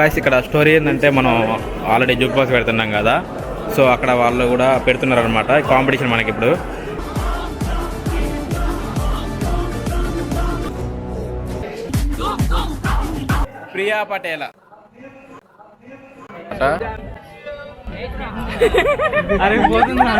ఇక్కడ స్టోరీ ఏంటంటే మనం ఆల్రెడీ జూక్ బాక్స్ పెడుతున్నాం కదా, సో అక్కడ వాళ్ళు కూడా పెడుతున్నారు అనమాట కాంపిటీషన్ మనకి ఇప్పుడు. ప్రియా పటేల అరే పోతున్నా.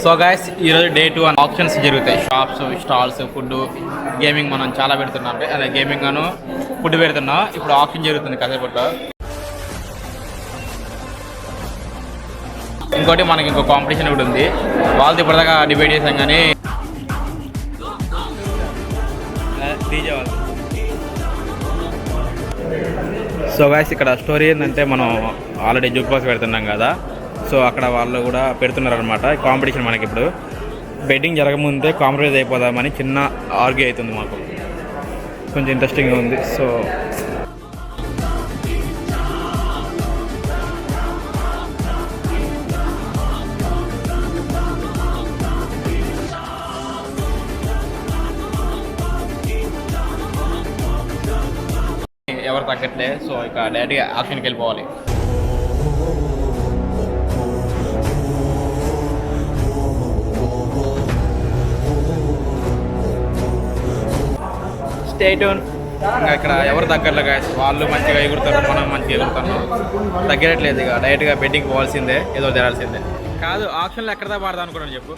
సో గైస్ ఈరోజు డే 2 ఆప్షన్స్ జరుగుతాయి. షాప్స్, స్టాల్స్, ఫుడ్, గేమింగ్ మనం చాలా పెడుతున్నాం. అదే గేమింగ్ గాను ఫుడ్ పెడుతున్నాం. ఇప్పుడు ఆప్షన్ జరుగుతుంది కాసేపట్లో. ఇంకోటి మనకి ఇంకో కాంపిటీషన్ కూడా ఉంది. వాళ్ళతో ఇప్పటిదాకా డిబేట్ చేసాం కానీ డీజే వాళ్ళు. సో గైస్ ఇక్కడ స్టోరీ ఏంటంటే మనం ఆల్రెడీ జూక్ బాక్స్ పెడుతున్నాం కదా, సో అక్కడ వాళ్ళు కూడా పెడుతున్నారు అనమాట కాంపిటీషన్ మనకి ఇప్పుడు. బెట్టింగ్ జరగముందే కాంప్రమైజ్ అయిపోదామని చిన్న ఆర్గ్యూ అవుతుంది మాకు. కొంచెం ఇంట్రెస్టింగ్గా ఉంది. సో ఎవరు తగ్గట్లే. సో ఇక డైరెక్ట్గా ఆప్షన్కి వెళ్ళిపోవాలి. Stay tune. ఇంకా ఇక్కడ ఎవరు తగ్గట్లే గాయస్. వాళ్ళు మంచిగా ఎగురుతారు, మనం మంచిగా ఎగురుతాము. తగ్గట్లేదు. ఇక డైరెక్ట్గా బెట్టింగ్ పోవాల్సిందే, ఏదో జరాల్సిందే. కాదు ఆప్షన్లో ఎక్కడ దాకా పడదాం అనుకున్నాను చెప్పు.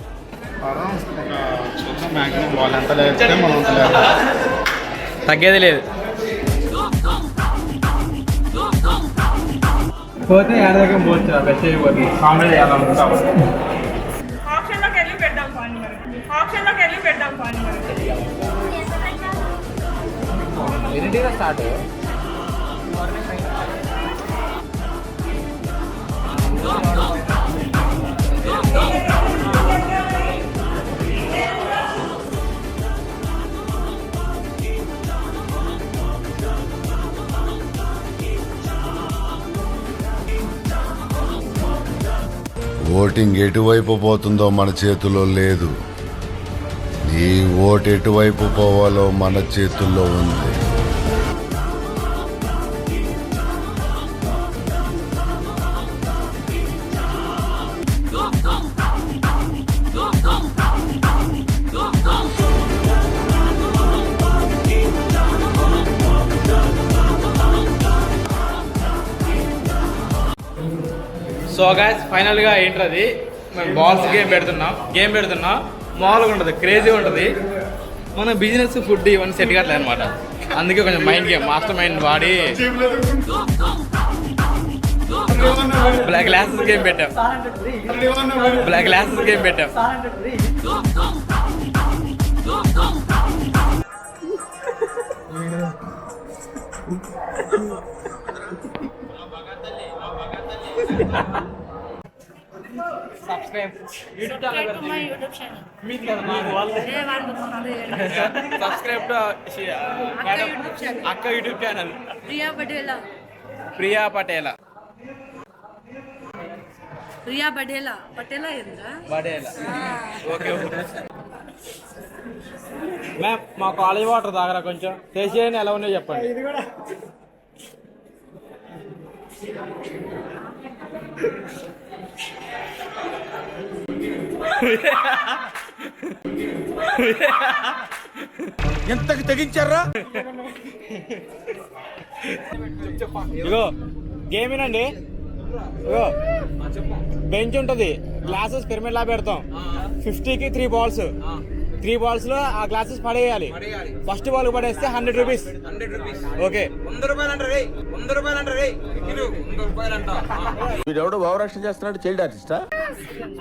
తగ్గేది లేదు. పోతే ఏడాదిగా పోవచ్చు. బెస్ట్ అయిపోతుంది. కామెడీ చేయాలనుకుంటాము. ఎన్నింటిగా స్టార్ట్? ఓటింగ్ ఎటువైపు పోతుందో మన చేతుల్లో లేదు. నీ ఓటు ఎటువైపు పోవాలో మన చేతుల్లో ఉంది. సో గైస్ ఫైనల్గా ఏంటది, మేము బాల్స్ గేమ్ పెడుతున్నాం. మామూలుగా ఉంటుంది, క్రేజీగా ఉంటుంది. మనం బిజినెస్, ఫుడ్ ఇవన్నీ సెట్ కావట్లేదు అనమాట. అందుకే కొంచెం మైండ్ గేమ్, మాస్టర్ మైండ్ వాడి బ్లాక్ గ్లాసెస్ గేమ్ పెట్టాం. సబ్స్క్రైబ్ యూట్యూబ్ అక్క YouTube channel Priya Patel okay. Ma'am మా కాలేజ్ వాటర్ తాగరా కొంచెం టేస్ట్ చేయండి, ఎలా ఉన్నాయో చెప్పండి. ఎంతకు తెగించారా? ఇగో గేమ్ ఏనండి. ఇగో బెంచ్ ఉంటుంది, గ్లాసెస్ పిరమిడ్ లా పెడతాం. 50కి 3 balls. 3 balls లో ఆ గ్లాసెస్ పడేయాలి. ఫస్ట్ బాల్ పడేస్తే 100 రూపీస్. ఓకే. 100 రూపాయలు అంటారు. 100 రూపాయలు అంటారు. వీడెవడో భావరక్షణ చేస్తున్నాడు. చైల్డ్ ఆర్టిస్టా?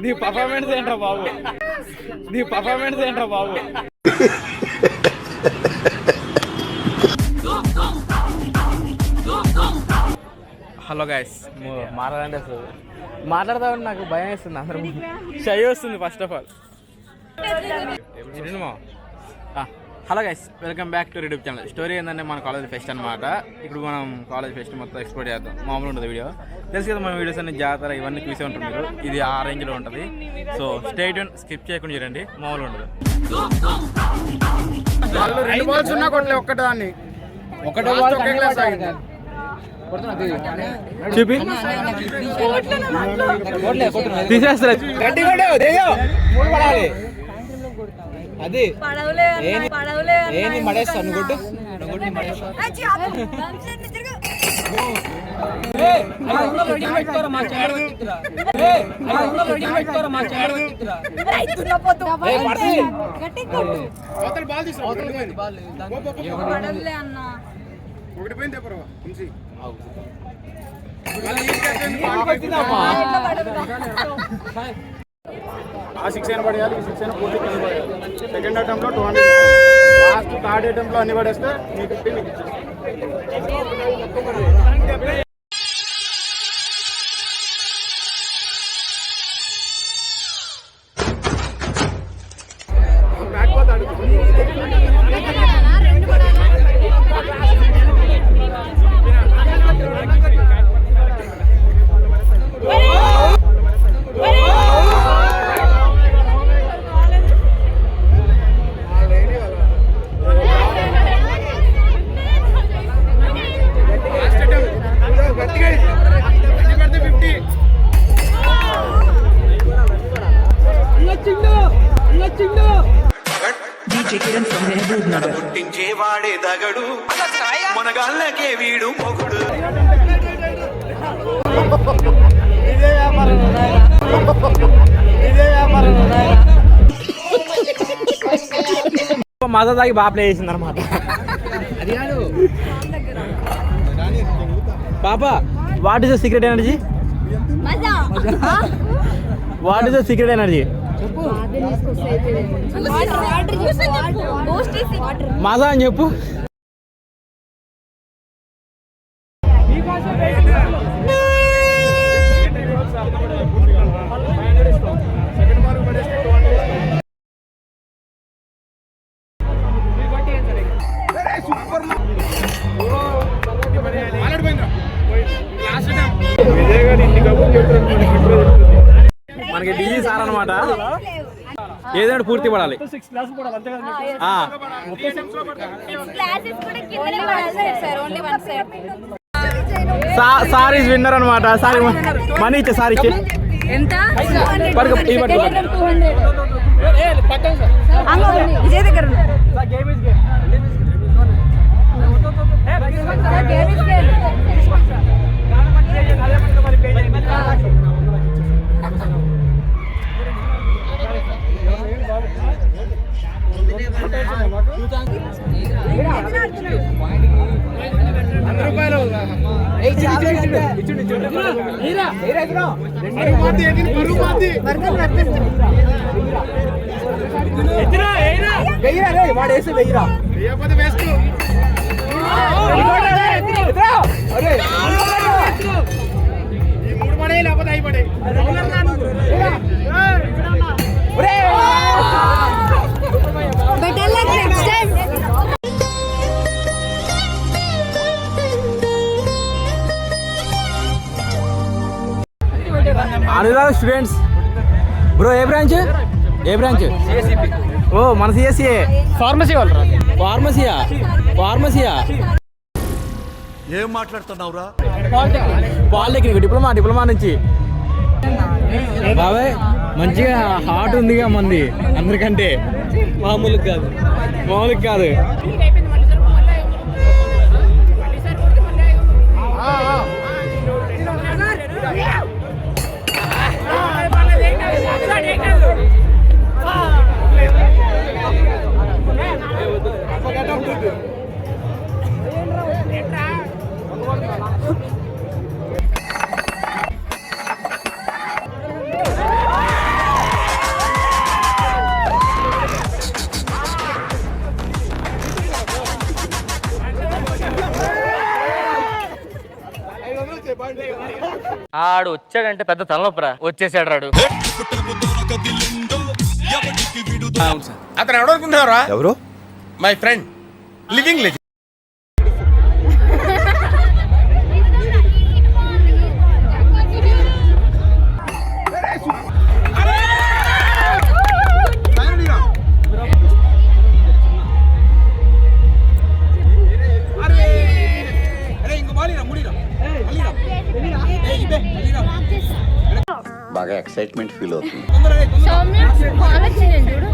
నీ పర్ఫార్మెన్స్ ఏంట్రా బాబు. హలో గైస్, మాట్లాడండి. అసలు మాట్లాడదామని నాకు భయం వేస్తుంది. అందరూ షై వస్తుంది. First of all hello guys, welcome back to YouTube channel. Story ఏంటంటే మన కాలేజ్ ఫెస్ట్ అనమాట. ఇప్పుడు మనం కాలేజ్ ఫెస్ట్ మొత్తం ఎక్స్ప్లోర్ చేద్దాం. మామూలు ఉంటుంది వీడియో. తెలుసు కదా మన వీడియోస్ అన్ని జాతర ఇవన్నీ చూసే ఉంటారు మీరు. ఇది ఆ రేంజ్లో ఉంటుంది. సో స్టే ట్యూన్, స్కిప్ చేయకుండా చూడండి. మామూలు ఉండదు. రెండు బాల్స్ ఉన్నా కొట్టలే ఒక్కదాన్ని. ఒకటో బాల్ చూపి తీసేస్తారు. అది ఏంది మడేస్తా నువ్వు కొట్టు. ఒకటి పోయిందే పర్వా 6 అయినా పడేయాలి. 6 అయినా పూర్తి కింద పడేయాలి. సెకండ్ అటెంప్ట్లో 200, లాస్ట్ థర్డ్ అటెంప్ట్లో అన్ని పడేస్తే మీ 50 మీకు ఇచ్చేది. పుట్టించేవాడే దగడు మనగాళ్ళకే వీడు మొగుడు. మజా తాగి బాగా ప్లే చేసింది అనమాట. పాపా, what is the secret energy? What is the secret energy? మజా అని చెప్పు. మనకి డిజీ సార్ అనమాట. ఏదైనా పూర్తి పడాలి. సార్ ఈజ్ విన్నర్ అనమాట. సారీ మనీ ఇచ్చే సార్ ఇచ్చే విజయ్ దగ్గర వాడేసి వెయ్యిరా. ఈ 3 పడే లేకపోతే 5 పడే. అనురాగ్ స్టూడెంట్స్ బ్రో, ఏ బ్రాంచ్? ఏ బ్రాంచ్? ఓ మన సిఎస్ఏ ఫార్మసీ వాళ్ళు. ఫార్మసీయా ఏం మాట్లాడుతున్నావురా? పాలిటెక్నిక్ డిప్లొమా నుంచి. బాబాయ్ మంచిగా హాట్ ఉందిగా మంది అందరికంటే. మామూలుగా కాదు. ఆడు వచ్చాడంటే పెద్ద తలనొప్పరా. వచ్చేసాడు రాడు. అవును సార్. అతను ఎవడనుకుంటున్నారా? ఎవరు? My friend, living legend. బాగా ఎక్సైట్మెంట్ ఫీల్ అవుతుంది. సౌమ్య కాల్ వచ్చింది చూడు